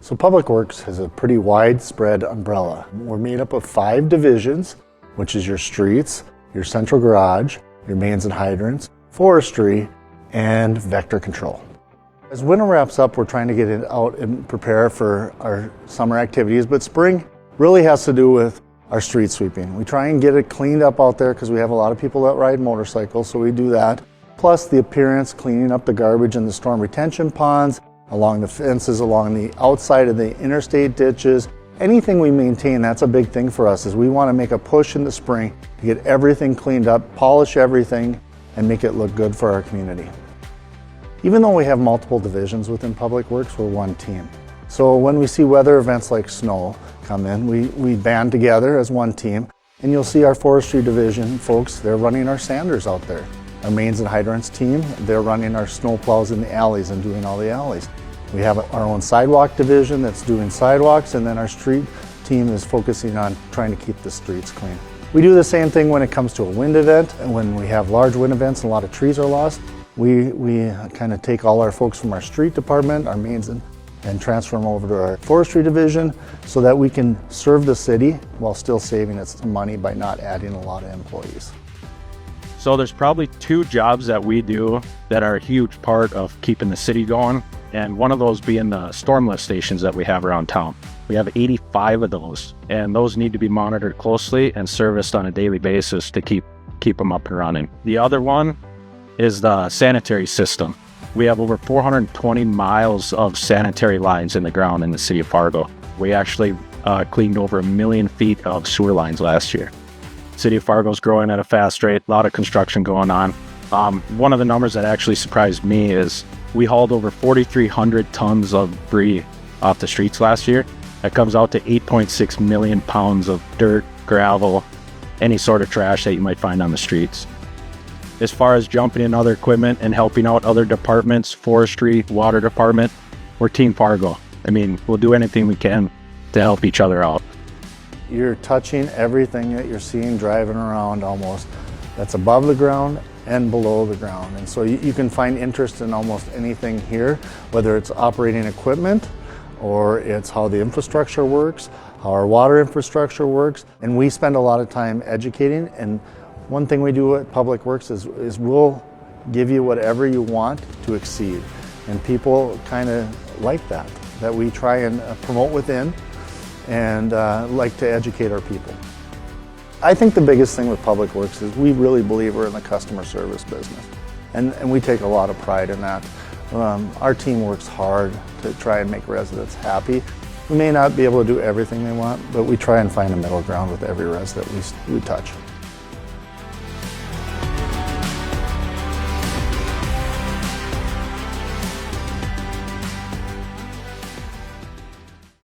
So Public Works has a pretty widespread umbrella. We're made up of 5 divisions, which is your streets, your central garage, your mains and hydrants, forestry, and vector control. As winter wraps up, we're trying to get it out and prepare for our summer activities, but spring really has to do with our street sweeping. We try and get it cleaned up out there because we have a lot of people that ride motorcycles, so we do that. Plus the appearance, cleaning up the garbage in the storm retention ponds, along the fences, along the outside of the interstate ditches. Anything we maintain, that's a big thing for us, is we want to make a push in the spring to get everything cleaned up, polish everything, and make it look good for our community. Even though we have multiple divisions within Public Works, we're one team. So when we see weather events like snow come in, we band together as one team, and you'll see our forestry division folks, they're running our sanders out there. Our mains and hydrants team, they're running our snow plows in the alleys and doing all the alleys. We have our own sidewalk division that's doing sidewalks, and then our street team is focusing on trying to keep the streets clean. We do the same thing when it comes to a wind event, and when we have large wind events and a lot of trees are lost, we kind of take all our folks from our street department, our mains, and transfer them over to our forestry division so that we can serve the city while still saving it some money by not adding a lot of employees. So there's probably 2 jobs that we do that are a huge part of keeping the city going, and one of those being the storm lift stations that we have around town. We have 85 of those, and those need to be monitored closely and serviced on a daily basis to keep them up and running. The other one is the sanitary system. We have over 420 miles of sanitary lines in the ground in the city of Fargo. We actually cleaned over 1 million feet of sewer lines last year. City of Fargo is growing at a fast rate, a lot of construction going on. One of the numbers that actually surprised me is we hauled over 4,300 tons of debris off the streets last year. That comes out to 8.6 million pounds of dirt, gravel, any sort of trash that you might find on the streets. As far as jumping in other equipment and helping out other departments, forestry, water department, we're Team Fargo. I mean, we'll do anything we can to help each other out. You're touching everything that you're seeing driving around almost that's above the ground and below the ground. And so you can find interest in almost anything here, whether it's operating equipment or it's how the infrastructure works, how our water infrastructure works. And we spend a lot of time educating, and one thing we do at Public Works is we'll give you whatever you want to exceed. And people kind of like that we try and promote within and like to educate our people. I think the biggest thing with Public Works is we really believe we're in the customer service business. And we take a lot of pride in that. Our team works hard to try and make residents happy. We may not be able to do everything they want, but we try and find a middle ground with every resident we touch.